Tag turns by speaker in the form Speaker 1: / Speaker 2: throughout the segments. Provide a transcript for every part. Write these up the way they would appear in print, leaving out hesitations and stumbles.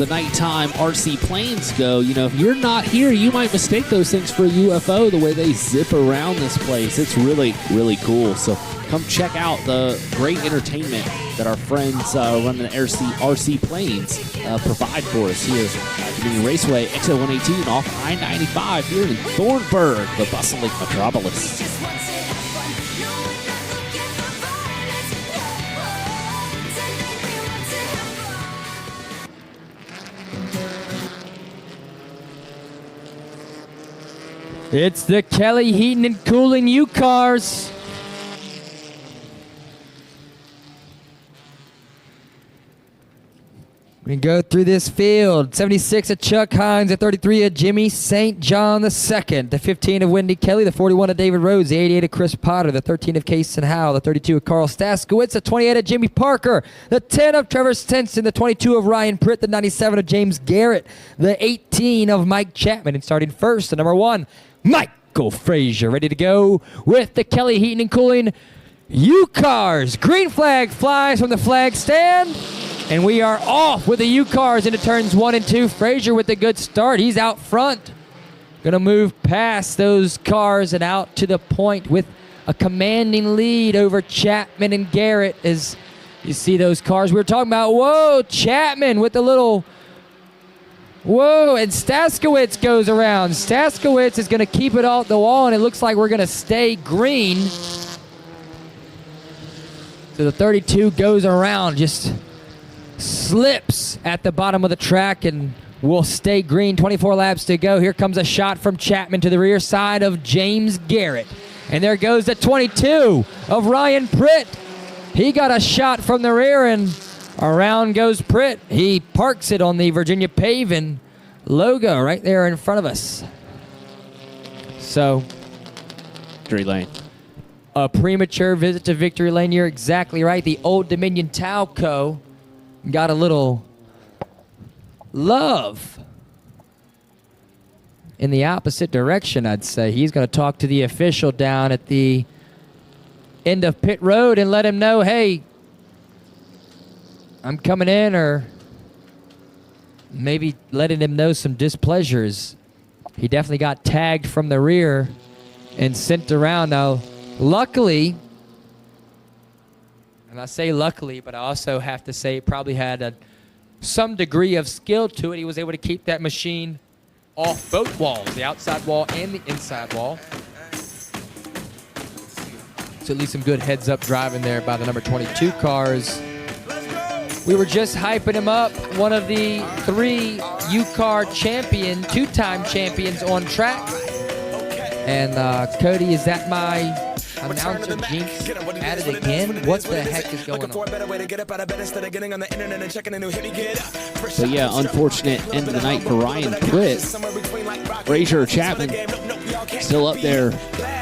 Speaker 1: the nighttime RC planes go, you know, if you're not here, you might mistake those things for a UFO the way they zip around this place. It's really, really cool. So come check out the great entertainment that our friends running the RC planes provide for us here at Dominion Raceway, exit 118 off I-95 here in Thornburg, the bustling metropolis.
Speaker 2: It's the Kelly Heating and Cooling U-Cars. We go through this field. 76 of Chuck Hines, the 33 of Jimmy St. John II, the 15 of Wendy Kelly, the 41 of David Rhodes, the 88 of Chris Potter, the 13 of Kason Howell, the 32 of Carl Staskowitz, the 28 of Jimmy Parker, the 10 of Trevor Stenson, the 22 of Ryan Pritt, the 97 of James Garrett, the 18 of Mike Chapman, and starting first, the number 1, Michael Frazier, ready to go with the Kelly Heating and Cooling U-Cars. Green flag flies from the flag stand, and we are off with the U-Cars into turns 1 and 2. Frazier with a good start. He's out front. Going to move past those cars and out to the point with a commanding lead over Chapman and Garrett as you see those cars we were talking about. Whoa, Chapman with the little... Whoa, and Staskowitz goes around. Staskowitz is going to keep it off the wall, and it looks like we're going to stay green. So the 32 goes around, just slips at the bottom of the track, and will stay green. 24 laps to go. Here comes a shot from Chapman to the rear side of James Garrett. And there goes the 22 of Ryan Pritt. He got a shot from the rear, and around goes Pritt. He parks it on the Virginia Paving logo right there in front of us. So,
Speaker 1: Victory Lane.
Speaker 2: A premature visit to Victory Lane. You're exactly right. The Old Dominion Towco got a little love in the opposite direction, I'd say. He's going to talk to the official down at the end of pit road and let him know, hey, I'm coming in, or maybe letting him know some displeasures. He definitely got tagged from the rear and sent around. Now, luckily, and I say luckily, but I also have to say it probably had some degree of skill to it. He was able to keep that machine off both walls, the outside wall and the inside wall. So at least some good heads-up driving there by the number 22 cars. We were just hyping him up, one of the 3 U-Car champion, 2-time champions on track. And Cody, is that my announcer jinx at it again? What the heck is going on?
Speaker 1: So yeah, unfortunate end of the night for Ryan Pritt. Frazier Chapman still up there.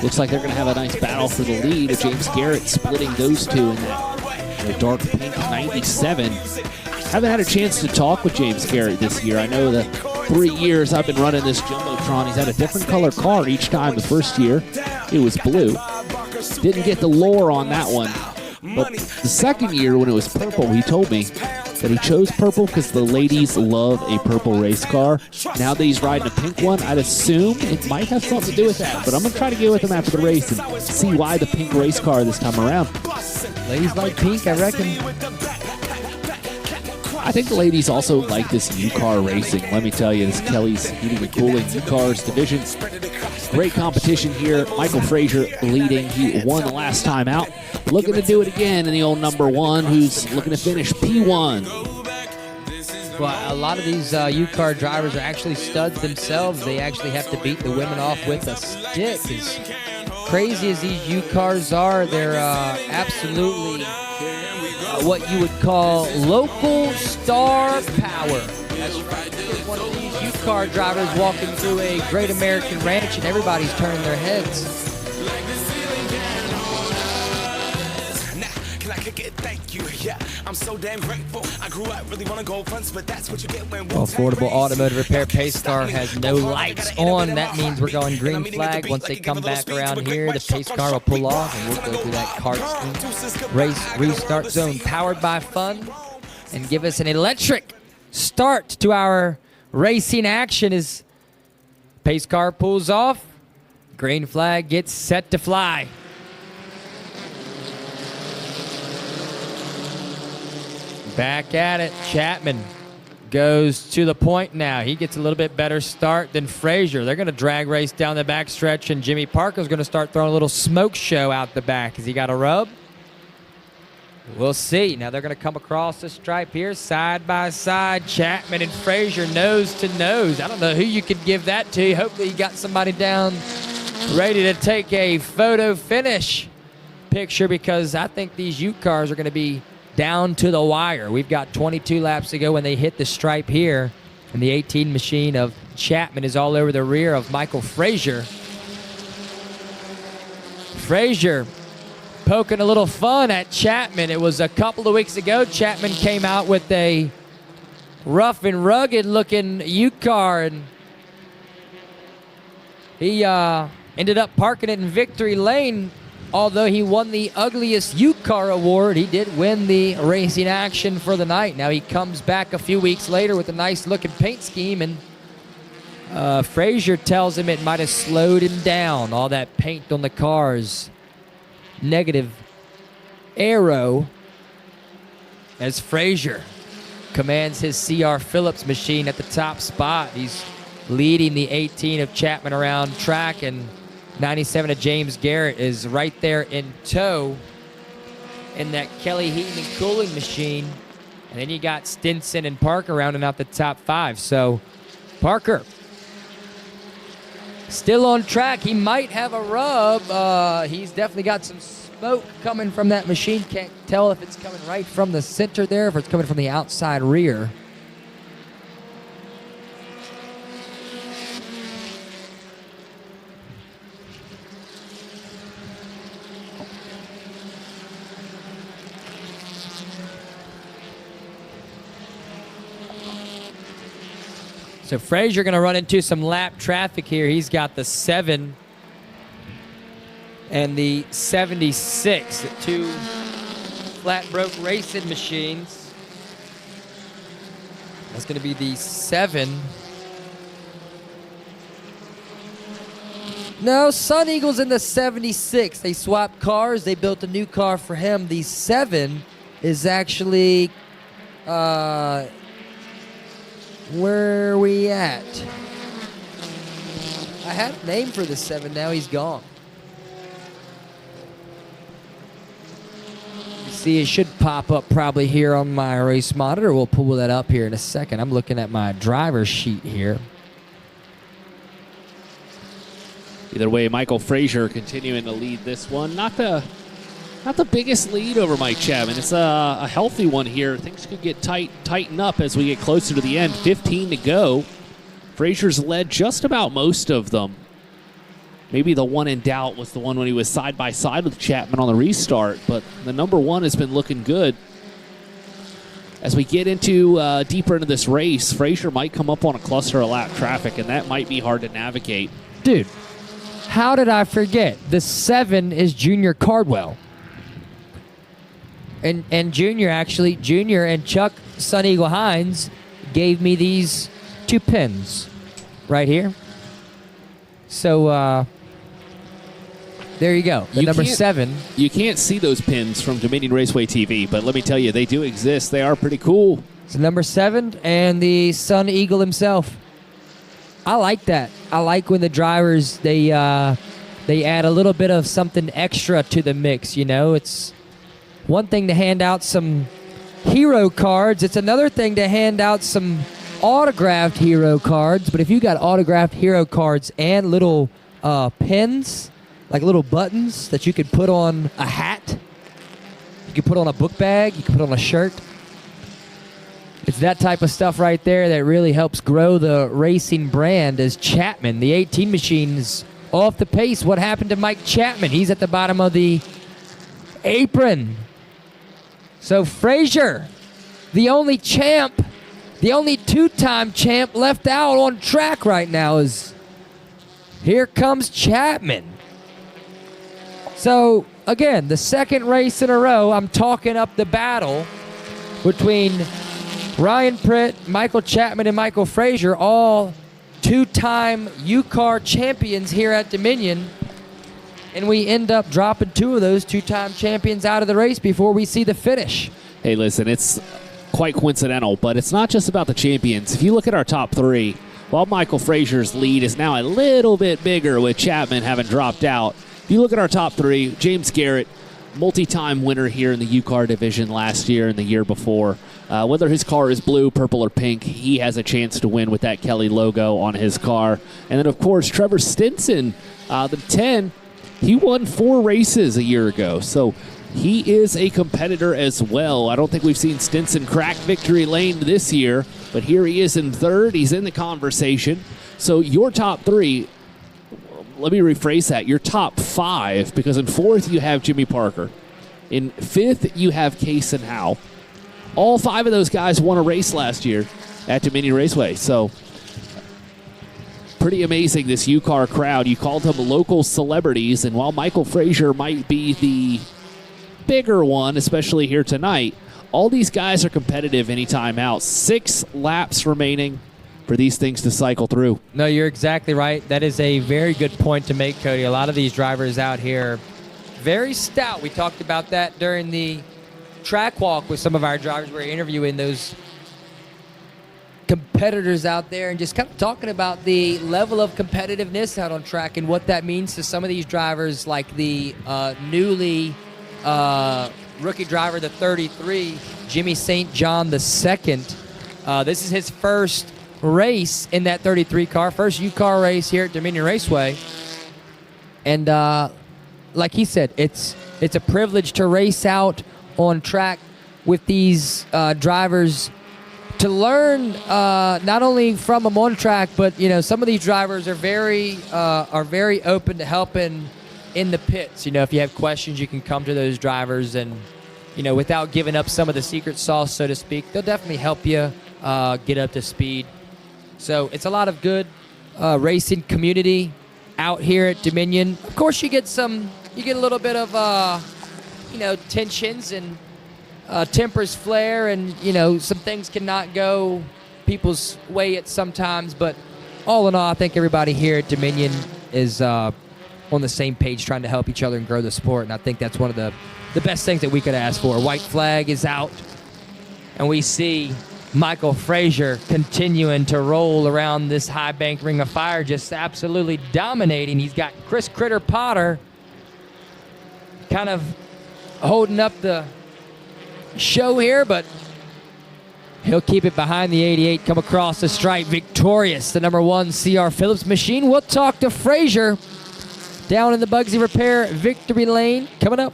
Speaker 1: Looks like they're going to have a nice battle for the lead of James Garrett, splitting those two in the dark pink 97. Haven't had a chance to talk with James Garrett this year. I know the 3 years I've been running this Jumbotron, he's had a different color car each time. The first year, it was blue. Didn't get the lore on that one. But the second year, when it was purple, he told me that he chose purple because the ladies love a purple race car. Now that he's riding a pink one, I'd assume it might have something to do with that. But I'm going to try to get with him after the race and see why the pink race car this time around.
Speaker 2: Ladies like pink, I reckon.
Speaker 1: I think the ladies also like this U-Car racing. Let me tell you, this Kelly's Heating and Cooling U-Cars division. Great competition here. Michael Frazier leading. He won the last time out. Looking to do it again in the old number 1, who's looking to finish P1.
Speaker 2: Well, a lot of these U-Car drivers are actually studs themselves. They actually have to beat the women off with a stick. As crazy as these U-Cars are, they're absolutely what you would call local star power. That's right. There's one of these U-Car drivers walking through a great American ranch and everybody's turning their heads. Affordable Automotive Repair Pace Car has no lights on. That means we're going green flag. Once they come back around here, the pace car will pull off and we'll go through that kart scheme. Race restart zone powered by Fun and give us an electric start to our racing action as pace car pulls off. Green flag gets set to fly. Back at it. Chapman goes to the point now. He gets a little bit better start than Frazier. They're going to drag race down the backstretch, and Jimmy Parker's going to start throwing a little smoke show out the back. Has he got a rub? We'll see. Now they're going to come across the stripe here, side by side. Chapman and Frazier nose to nose. I don't know who you could give that to. Hopefully you got somebody down ready to take a photo finish picture, because I think these Ute cars are going to be down to the wire. We've got 22 laps to go when they hit the stripe here, and the 18 machine of Chapman is all over the rear of Michael Frazier. Frazier poking a little fun at Chapman. It was a couple of weeks ago. Chapman came out with a rough and rugged looking Ute car, and he ended up parking it in victory lane. Although he won the ugliest Ute car award, he did win the racing action for the night. Now he comes back a few weeks later with a nice looking paint scheme, and Frazier tells him it might have slowed him down, all that paint on the cars. Negative arrow as Frazier commands his C.R. Phillips machine at the top spot. He's leading the 18 of Chapman around track, and 97 of James Garrett is right there in tow in that Kelly heating and cooling machine. And then you got Stinson and Parker rounding out the top 5. So Parker still on track. He might have a rub. He's definitely got some smoke coming from that machine. Can't tell if it's coming right from the center there, if it's coming from the outside rear. So Frazier going to run into some lap traffic here. He's got the 7 and the 76, the 2 flat broke racing machines. That's going to be the 7. No, Sun Eagle's in the 76. They swapped cars. They built a new car for him. The 7 is actually... where are we at? I had a name for the 7. Now he's gone. You see, it should pop up probably here on my race monitor. We'll pull that up here in a second. I'm looking at my driver's sheet here.
Speaker 1: Either way, Michael Frazier continuing to lead this one. Not the biggest lead over Mike Chapman. It's a healthy one here. Things could get tighten up as we get closer to the end. 15 to go. Frazier's led just about most of them. Maybe the one in doubt was the one when he was side by side with Chapman on the restart, but the number 1 has been looking good. As we get into deeper into this race, Frazier might come up on a cluster of lap traffic, and that might be hard to navigate.
Speaker 2: Dude, how did I forget? The 7 is Junior Cardwell. And Junior and Chuck Sun Eagle Hines gave me these 2 pins right here. So there you go. The number 7.
Speaker 1: You can't see those pins from Dominion Raceway TV, but let me tell you, they do exist. They are pretty cool.
Speaker 2: It's number 7 and the Sun Eagle himself. I like that. I like when the drivers, they add a little bit of something extra to the mix, you know. It's one thing to hand out some hero cards. It's another thing to hand out some autographed hero cards. But if you got autographed hero cards and little pins, like little buttons that you could put on a hat, you could put on a book bag, you could put on a shirt. It's that type of stuff right there that really helps grow the racing brand. As Chapman, the 18 machine, is off the pace. What happened to Mike Chapman? He's at the bottom of the apron. So Frazier, the only champ, the only 2-time champ left out on track right now, is here comes Chapman. So again, the second race in a row, I'm talking up the battle between Ryan Pritt, Michael Chapman, and Michael Frazier, all two-time UCAR champions here at Dominion. And we end up dropping two of those two-time champions out of the race before we see the finish.
Speaker 1: Hey, listen, it's quite coincidental, but it's not just about the champions. If you look at our top three, while Michael Frazier's lead is now a little bit bigger with Chapman having dropped out, if you look at our top three, James Garrett, multi-time winner here in the UCAR division last year and the year before. Whether his car is blue, purple, or pink, he has a chance to win with that Kelly logo on his car. And then, of course, Trevor Stinson, the 10, he won 4 races a year ago. So he is a competitor as well. I don't think we've seen Stinson crack victory lane this year, but here he is in third. He's in the conversation. So your top three, let me rephrase that, your top 5, because in fourth you have Jimmy Parker. In fifth you have Case and Howe. All 5 of those guys won a race last year at Dominion Raceway. So pretty amazing, this UCAR crowd. You called them local celebrities, and while Michael Frazier might be the bigger one, especially here tonight, all these guys are competitive anytime out. 6 laps remaining for these things to cycle through.
Speaker 2: No, you're exactly right. That is a very good point to make, Cody. A lot of these drivers out here, very stout. We talked about that during the track walk with some of our drivers. We were interviewing those competitors out there and just kind of talking about the level of competitiveness out on track and what that means to some of these drivers, like the newly rookie driver, the 33, Jimmy St. John II. This is his first race in that 33 car, first UCAR race here at Dominion Raceway. And like he said, it's a privilege to race out on track with these drivers, to learn not only from them on track, but some of these drivers are very open to helping in the pits. If you have questions, you can come to those drivers, and without giving up some of the secret sauce, so to speak, they'll definitely help you get up to speed. So it's a lot of good racing community out here at Dominion. Of course, you get a little bit of tensions and tempers flare, and some things cannot go people's way at sometimes. But all in all, I think everybody here at Dominion is on the same page, trying to help each other and grow the sport. And I think that's one of the best things that we could ask for. White flag is out, and we see Michael Frazier continuing to roll around this high bank ring of fire, just absolutely dominating. He's got Chris Critter Potter kind of holding up the show here, but he'll keep it behind the 88, come across the stripe victorious, the number 1 CR Phillips machine. We'll talk to Frazier down in the Bugsy Repair victory lane coming up.